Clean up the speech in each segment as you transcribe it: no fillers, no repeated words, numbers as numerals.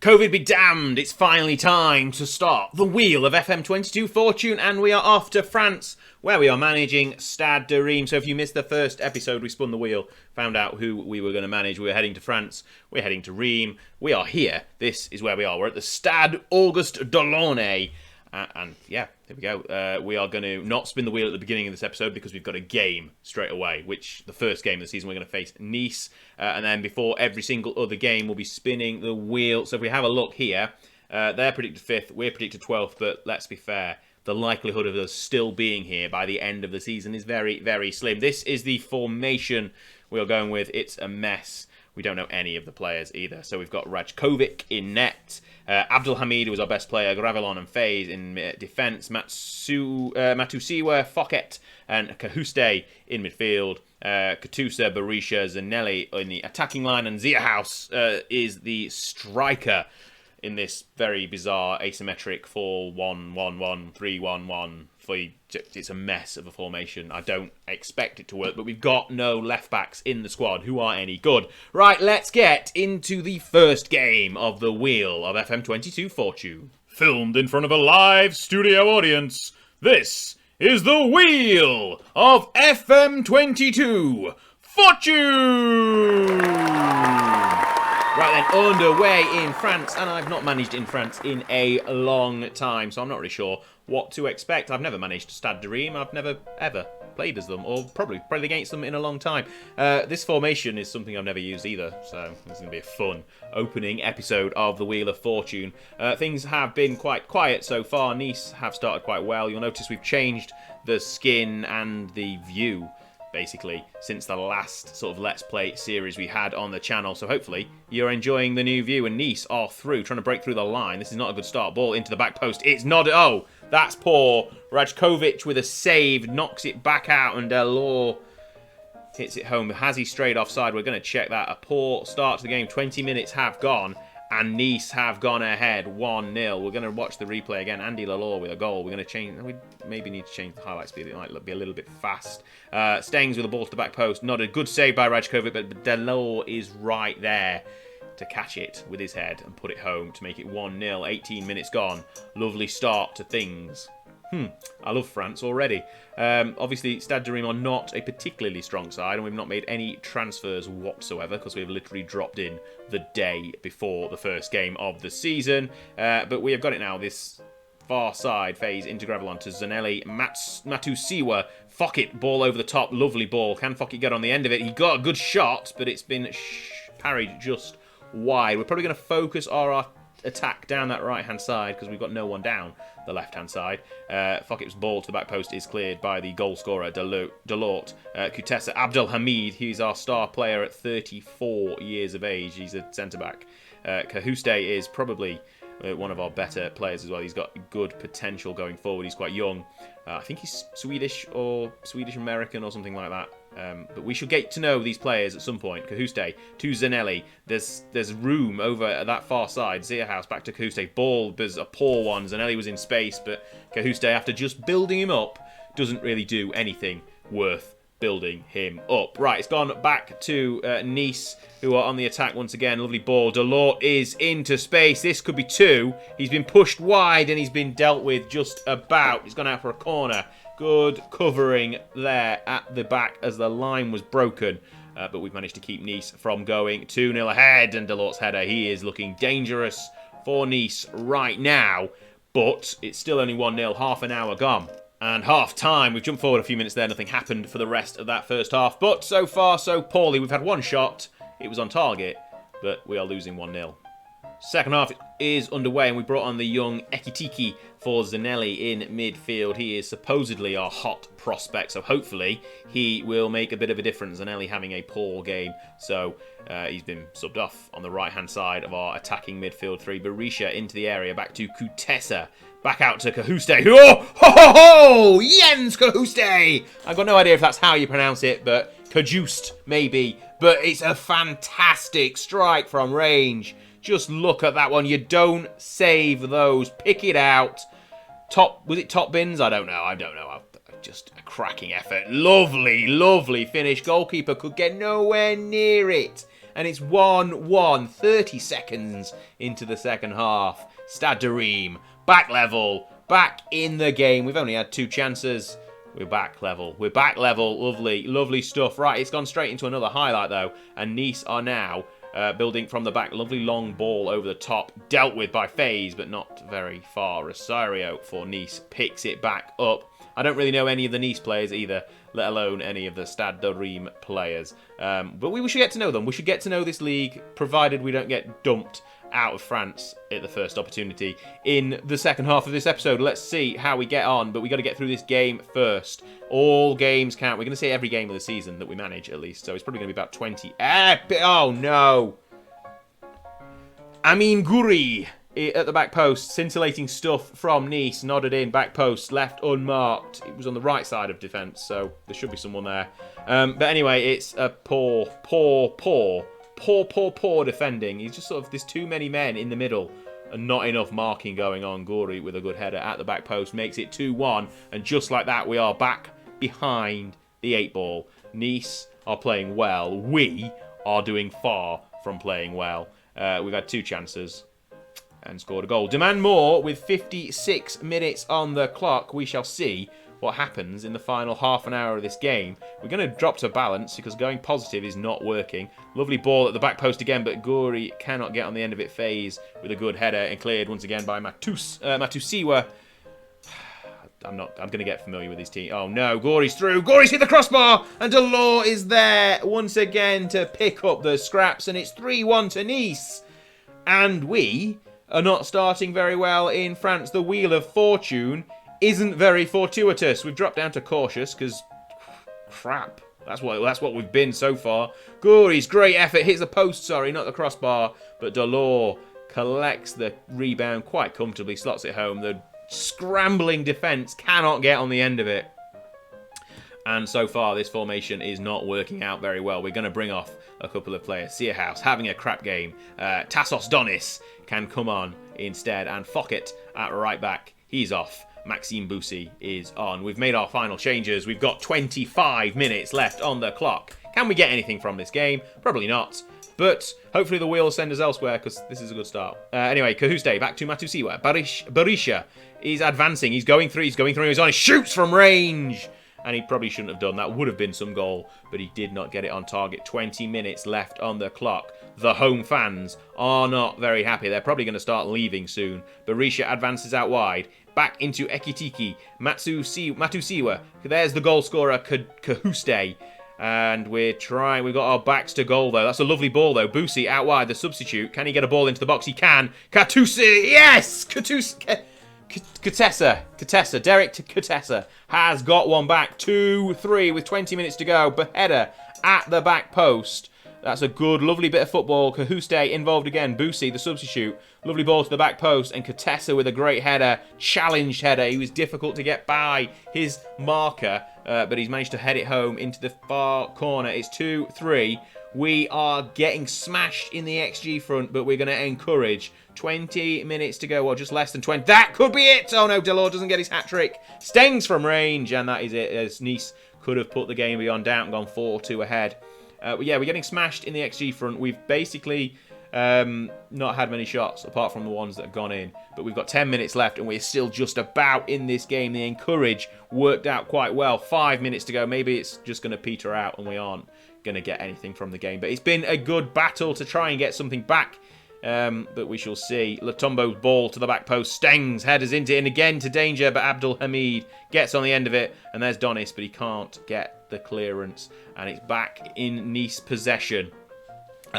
COVID be damned, it's finally time to start the Wheel of FM22 Fortune, and we are off to France, where we are managing Stade de Reims. So if you missed the first episode, we spun the wheel, found out who we were going to manage. We were heading to France, we're heading to Reims, we are here, this is where we are. We're at the Stade Auguste Delaunay. And yeah, there we go. We are going to not spin the wheel at the beginning of this episode because we've got a game straight away, which the first game of the season we're going to face Nice. And then before every single other game, we'll be spinning the wheel. So if we have a look here, they're predicted 5th, we're predicted 12th, but let's be fair. The likelihood of us still being here by the end of the season is very, very slim. This is the formation we are going with. It's a mess. We don't know any of the players either. So we've got Rajkovic in net, Abdelhamid, who was our best player, Gravelon and Faze in defence, Matusiwa, Fouquet and Cahuste in midfield, Katusa, Berisha, Zanelli in the attacking line, and Zierhaus is the striker in this very bizarre asymmetric 4-1-1-1, 3-1-1. It's a mess of a formation. I don't expect it to work, but we've got no left backs in the squad who are any good. Right, let's get into the first game of the Wheel of FM22 Fortune. Filmed in front of a live studio audience, this is the Wheel of FM22 Fortune! Right then, underway in France, and I've not managed in France in a long time, so I'm not really sure what to expect. I've never managed Stade de Reims. I've never, ever played as them, or probably played against them in a long time. This formation is something I've never used either, so this is going to be a fun opening episode of the Wheel of Fortune. Things have been quite quiet so far. Nice have started quite well. You'll notice we've changed the skin and the view, basically, since the last sort of Let's Play series we had on the channel. So hopefully you're enjoying the new view. And Nice are through, trying to break through the line. This is not a good start. Ball into the back post. It's not... Oh, that's poor. Rajkovic with a save, knocks it back out, and Delors hits it home. Has he strayed offside? We're going to check that. A poor start to the game. 20 minutes have gone, and Nice have gone ahead 1-0. We're going to watch the replay again. Andy Delors with a goal. We're going to change... We maybe need to change the highlight speed. It might be a little bit fast. Stengs with the ball to the back post. Not a good save by Rajkovic, but Delors is right there to catch it with his head and put it home to make it 1-0. 18 minutes gone. Lovely start to things. I love France already. Obviously, Stade de Reims are not a particularly strong side, and we've not made any transfers whatsoever because we've literally dropped in the day before the first game of the season. But we have got it now. This far side phase into Gravelon to Zanelli, Matusiwa, Fouquet, ball over the top, lovely ball. Can Fouquet get on the end of it? He got a good shot, but it's been parried just wide. We're probably going to focus our attack down that right-hand side because we've got no one down the left-hand side. Fouquet's ball to the back post is cleared by the goal scorer, Delort. Kutesa Abdelhamid, he's our star player at 34 years of age. He's a centre-back. Cahuste is probably one of our better players as well. He's got good potential going forward. He's quite young. I think he's Swedish or Swedish-American or something like that. But we should get to know these players at some point. Cahuste to Zanelli. There's room over at that far side. Zierhaus back to Cahuste. Ball, there's a poor one. Zanelli was in space, but Cahuste, after just building him up, doesn't really do anything worth building him up. Right, it's gone back to Nice, who are on the attack once again. Lovely ball. Delort is into space. This could be 2. He's been pushed wide and he's been dealt with just about. He's gone out for a corner. Good covering there at the back as the line was broken. But we've managed to keep Nice from going 2-0 ahead. And Delort's header, he is looking dangerous for Nice right now. But it's still only 1-0, half an hour gone. And half time, we've jumped forward a few minutes there. Nothing happened for the rest of that first half. But so far, so poorly. We've had one shot. It was on target, but we are losing 1-0. Second half is underway, and we brought on the young Ekitike for Zanelli in midfield. He is supposedly our hot prospect, so hopefully he will make a bit of a difference. Zanelli having a poor game, so he's been subbed off on the right-hand side of our attacking midfield three. Berisha into the area, back to Kutesa. Back out to Cahuste. Oh, ho, ho, ho! Jens Cahuste! I've got no idea if that's how you pronounce it, but Cajuste, maybe. But it's a fantastic strike from range. Just look at that one. You don't save those. Pick it out. Was it top bins? I don't know. Just a cracking effort. Lovely, lovely finish. Goalkeeper could get nowhere near it. and it's 1-1, 30 seconds into the second half. Stade de Reims, back level, back in the game. We've only had 2 chances. We're back level. We're back level. Lovely, lovely stuff. Right, it's gone straight into another highlight, though. And Nice are now building from the back. Lovely long ball over the top. Dealt with by FaZe, but not very far. Rosario for Nice picks it back up. I don't really know any of the Nice players either, let alone any of the Stade de Reims players. But we should get to know them. We should get to know this league, provided we don't get dumped out of France at the first opportunity in the second half of this episode. Let's see how we get on, but we got to get through this game first. All games count. We're going to say every game of the season that we manage, at least, so it's probably going to be about 20. Oh no! Amin Guri at the back post, scintillating stuff from Nice, nodded in, back post, left unmarked. It was on the right side of defence, so there should be someone there. But anyway, it's a poor defending. He's just sort of, there's too many men in the middle and not enough marking going on. Guri with a good header at the back post makes it 2-1, and just like that we are back behind the 8 ball. Nice are playing well. We are doing far from playing well. We've had 2 chances and scored a goal. Demand more with 56 minutes on the clock. We shall see what happens in the final half an hour of this game. We're going to drop to balance because going positive is not working. Lovely ball at the back post again, but Guri cannot get on the end of it. FaZe with a good header and cleared once again by Matusiwa. I'm going to get familiar with his team. Oh no, Guri's through. Guri's hit the crossbar, and Delors is there once again to pick up the scraps, and it's 3-1 to Nice. And we are not starting very well in France. The Wheel of Fortune isn't very fortuitous. We've dropped down to cautious because crap. That's what we've been so far. Guri's great effort hits the post, not the crossbar, but Delors collects the rebound quite comfortably, slots it home. The scrambling defence cannot get on the end of it. And so far, this formation is not working out very well. We're going to bring off a couple of players. Searhouse having a crap game. Tassos Donis can come on instead. And Fockett at right back. He's off. Maxime Boussy is on. We've made our final changes. We've got 25 minutes left on the clock. Can we get anything from this game? Probably not. But hopefully the wheel will send us elsewhere because this is a good start. Anyway, Cahuste back to Matusiwa. Berisha is advancing. He's going through. He's on. He shoots from range. And he probably shouldn't have done that. Would have been some goal, but he did not get it on target. 20 minutes left on the clock. The home fans are not very happy. They're probably going to start leaving soon. Berisha advances out wide. Back into Ekitiki. Matusiwa. There's the goal scorer, Cahuste. And we're trying. We've got our backs to goal, though. That's a lovely ball, though. Boussy out wide, the substitute. Can he get a ball into the box? He can. Katusi. Yes! Katessa, Derek Katessa has got one back. 2-3 with 20 minutes to go. Beheader at the back post. That's a good, lovely bit of football. Cahuste involved again. Boussy, the substitute. Lovely ball to the back post. And Katessa with a great header. Challenged header. He was difficult to get by his marker. But he's managed to head it home into the far corner. It's 2-3. We are getting smashed in the XG front, but we're going to encourage. 20 minutes to go, or just less than 20. That could be it! Oh no, Delors doesn't get his hat-trick. Stengs from range, and that is it, as Nice could have put the game beyond doubt and gone 4-2 ahead. But yeah, we're getting smashed in the XG front. We've basically not had many shots, apart from the ones that have gone in. But we've got 10 minutes left, and we're still just about in this game. The encourage worked out quite well. 5 minutes to go. Maybe it's just going to peter out, and we aren't going to get anything from the game. But it's been a good battle to try and get something back. But we shall see. Latombo's ball to the back post. Stengs, headers into it, and again to danger, but Abdul Hamid gets on the end of it. And there's Donis, but he can't get the clearance. And it's back in Nice possession.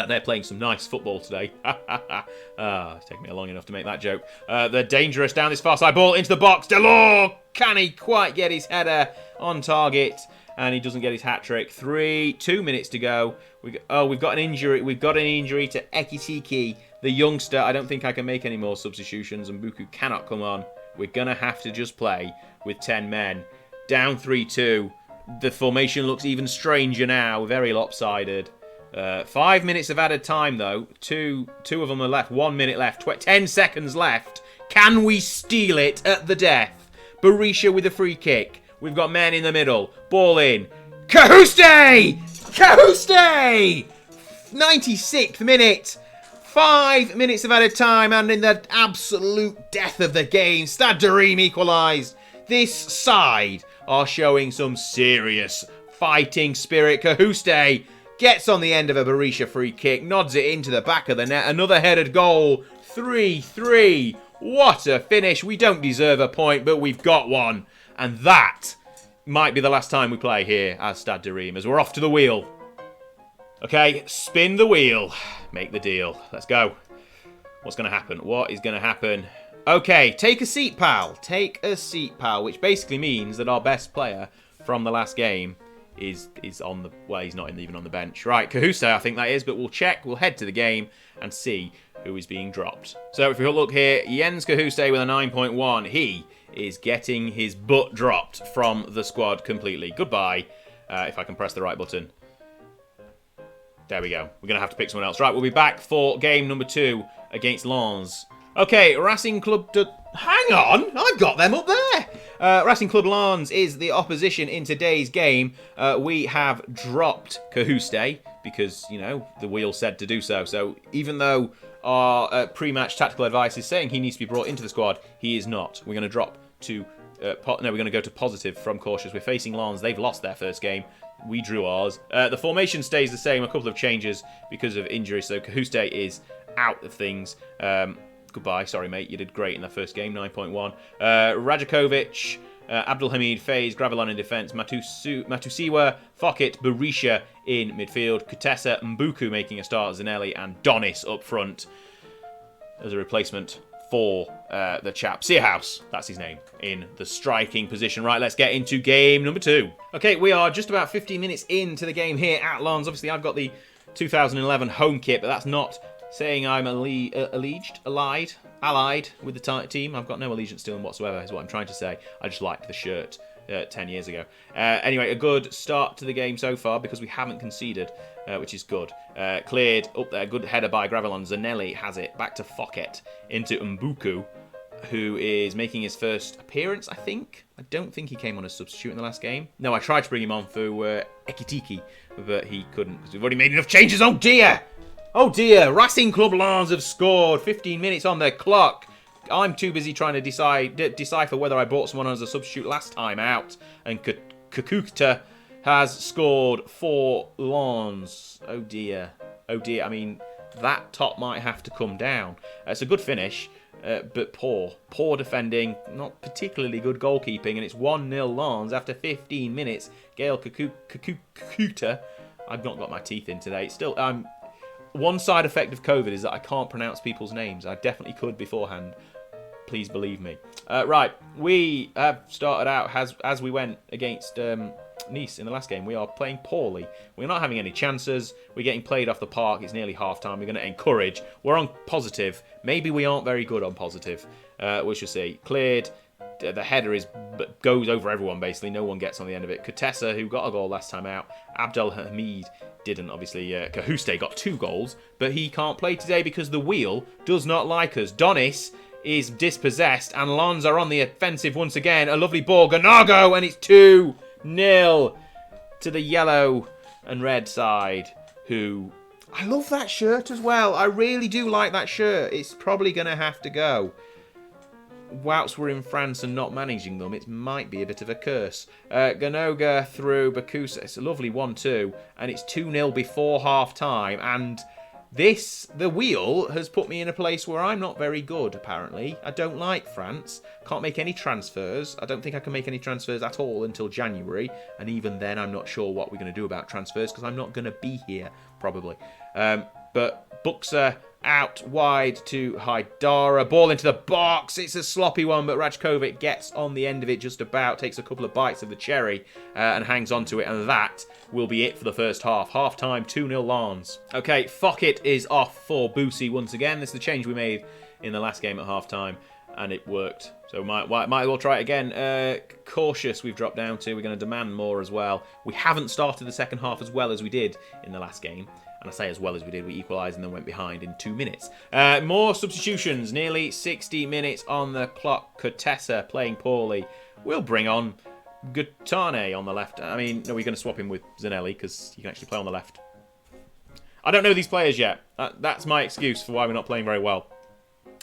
They're playing some nice football today. It's taken me long enough to make that joke. They're dangerous down this far side. Ball into the box. Delors! Can he quite get his header on target? And he doesn't get his hat-trick. 2 minutes to go. We've got an injury. We've got an injury to Ekitiki, the youngster. I don't think I can make any more substitutions, and Buku cannot come on. We're going to have to just play with 10 men. Down 3-2. The formation looks even stranger now. Very lopsided. 5 minutes of added time, though. Two of them are left. 1 minute left. 10 seconds left. Can we steal it at the death? Berisha with a free kick. We've got men in the middle. Ball in. Cahuste! Cahuste! 96th minute. 5 minutes of added time, and in the absolute death of the game, Stade de Reims equalised. This side are showing some serious fighting spirit. Cahuste gets on the end of a Berisha free kick, nods it into the back of the net. Another headed goal. 3-3. What a finish. We don't deserve a point, but we've got one. And that might be the last time we play here as Stade de Reims, as we're off to the wheel. Okay, spin the wheel. Make the deal. Let's go. What's going to happen? What is going to happen? Okay, take a seat, pal. Take a seat, pal, which basically means that our best player from the last game is on the... Well, he's not even on the bench. Right, Cahuste, I think that is, but we'll check. We'll head to the game and see who is being dropped. So if we look here, Jens Cahuste with a 9.1. He is getting his butt dropped from the squad completely. Goodbye, if I can press the right button. There we go. We're going to have to pick someone else. Right, we'll be back for game number 2 against Lens. Okay, Racing Club... Hang on! I've got them up there! Racing Club Lens is the opposition in today's game. We have dropped Cahuste because, you know, the wheel said to do so. So even though our pre-match tactical advice is saying he needs to be brought into the squad, he is not. We're going to drop to... we're going to go to positive from cautious. We're facing Lens. They've lost their first game. We drew ours. The formation stays the same. A couple of changes because of injury. So Cahuste is out of things. Goodbye. Sorry, mate. You did great in the first game. 9.1. Rajakovic, Abdulhamid, Faze, Gravelon in defence. Matusiwa, Fockett, Berisha in midfield. Kutesa, Mbuku making a start. Zanelli and Donis up front as a replacement for the chap. Searhouse, that's his name, in the striking position. Right, let's get into game number 2. Okay, we are just about 15 minutes into the game here at Lens. Obviously, I've got the 2011 home kit, but that's not saying I'm allied with the team. I've got no allegiance to them whatsoever, is what I'm trying to say. I just liked the shirt 10 years ago. Anyway, a good start to the game so far because we haven't conceded, which is good. Cleared up there, good header by Gravelon. Zanelli has it back to Fockett into Mbuku, who is making his first appearance, I think. I don't think he came on as substitute in the last game. No, I tried to bring him on for Ekitiki, but he couldn't because we've already made enough changes. Oh dear! Oh dear, Racing Club Lens have scored. 15 minutes on the clock. I'm too busy trying to decipher whether I brought someone on as a substitute last time out. And Kakuta has scored for Lens. Oh dear. Oh dear. I mean, that top might have to come down. It's a good finish, but poor. Poor defending. Not particularly good goalkeeping. And it's 1-0 Lens after 15 minutes. Gail Kakuta. I've not got my teeth in today. Still, one side effect of COVID is that I can't pronounce people's names. I definitely could beforehand. Please believe me. Right, we have started out as we went against Nice in the last game. We are playing poorly. We're not having any chances. We're getting played off the park. It's nearly half-time. We're going to encourage. We're on positive. Maybe we aren't very good on positive. We shall see. Cleared. The header goes over everyone, basically. No one gets on the end of it. Kutesa, who got a goal last time out. Abdelhamid didn't, obviously. Cahuste got 2 goals, but he can't play today because the wheel does not like us. Donis is dispossessed, and Lens are on the offensive once again. A lovely ball. Ganago, and it's 2-0 to the yellow and red side, who... I love that shirt as well. I really do like that shirt. It's probably going to have to go. Whilst we're in France and not managing them, it might be a bit of a curse. Ganoga through Bakusa. It's a lovely 1-2, and it's 2-0 before half-time, and the wheel has put me in a place where I'm not very good, apparently. I don't like France. Can't make any transfers. I don't think I can make any transfers at all until January, and even then I'm not sure what we're going to do about transfers, because I'm not going to be here, probably. But Buxa out wide to Haidara. Ball into the box. It's a sloppy one, but Rajkovic gets on the end of it just about, takes a couple of bites of the cherry and hangs on to it, and that will be it for the first half. Half-time, 2-0 Lens. Okay, Fockett is off for Boosie once again. This is the change we made in the last game at half-time, and it worked. So might as well try it again. Cautious we've dropped down to. We're going to demand more as well. We haven't started the second half as well as we did in the last game. And I say as well as we did, we equalised and then went behind in 2 minutes. More substitutions, nearly 60 minutes on the clock. Kutesa playing poorly. We'll bring on Gutane on the left. I mean, no, we're going to swap him with Zanelli because he can actually play on the left. I don't know these players yet. That's my excuse for why we're not playing very well.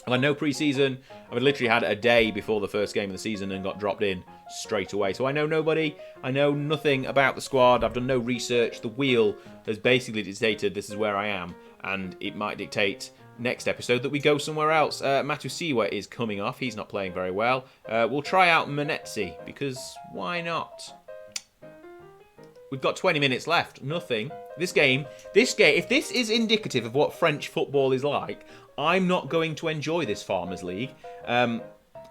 I've had no pre-season. I've literally had a day before the first game of the season and got dropped in straight away. So I know nobody. I know nothing about the squad. I've done no research. The wheel has basically dictated this is where I am. And it might dictate next episode that we go somewhere else. Matusiwa is coming off. He's not playing very well. We'll try out Manetzi because why not? We've got 20 minutes left. Nothing. This game, if this is indicative of what French football is like, I'm not going to enjoy this Farmers League.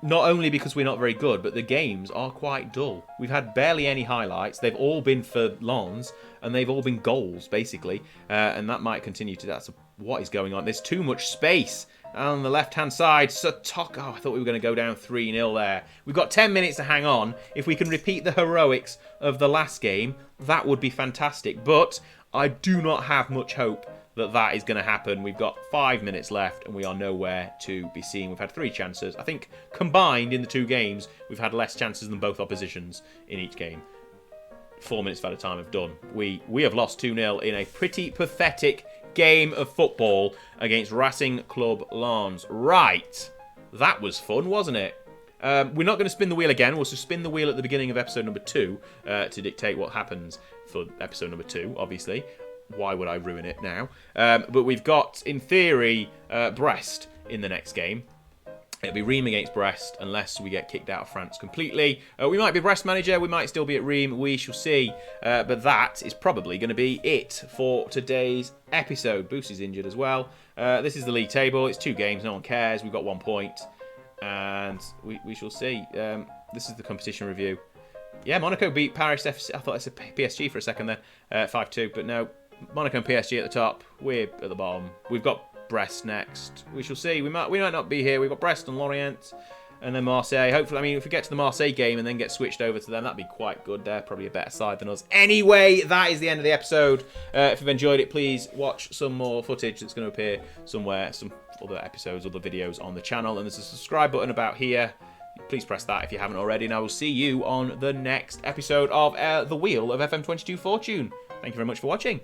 Not only because we're not very good, but the games are quite dull. We've had barely any highlights. They've all been for Lens, and they've all been goals, basically. And that might continue to that. So what is going on? There's too much space. On the left-hand side, Satok. Oh, I thought we were going to go down 3-0 there. We've got 10 minutes to hang on. If we can repeat the heroics of the last game, that would be fantastic. But I do not have much hope that is going to happen. We've got 5 minutes left and we are nowhere to be seen. We've had 3 chances. I think combined in the 2 games, we've had less chances than both oppositions in each game. 4 minutes at a time have done. We have lost 2-0 in a pretty pathetic game of football against Racing Club Lens. Right. That was fun, wasn't it? We're not going to spin the wheel again. We'll just spin the wheel at the beginning of episode number 2 to dictate what happens for episode number 2, obviously. Why would I ruin it now? But we've got, in theory, Brest in the next game. It'll be Reims against Brest unless we get kicked out of France completely. We might be Brest manager. We might still be at Reims. We shall see. But that is probably going to be it for today's episode. Boosie's injured as well. This is the league table. It's 2 games. No one cares. We've got 1 point. And we shall see. This is the competition review. Yeah, Monaco beat Paris FC. I thought I said PSG for a second there. 5-2. But no. Monaco and PSG at the top. We're at the bottom. We've got Brest next. We shall see. We might not be here. We've got Brest and Lorient. And then Marseille. Hopefully, I mean, if we get to the Marseille game and then get switched over to them, that'd be quite good. They're probably a better side than us. Anyway, that is the end of the episode. If you've enjoyed it, please watch some more footage that's going to appear somewhere. Some other episodes, other videos on the channel. And there's a subscribe button about here. Please press that if you haven't already. And I will see you on the next episode of The Wheel of FM22 Fortune. Thank you very much for watching.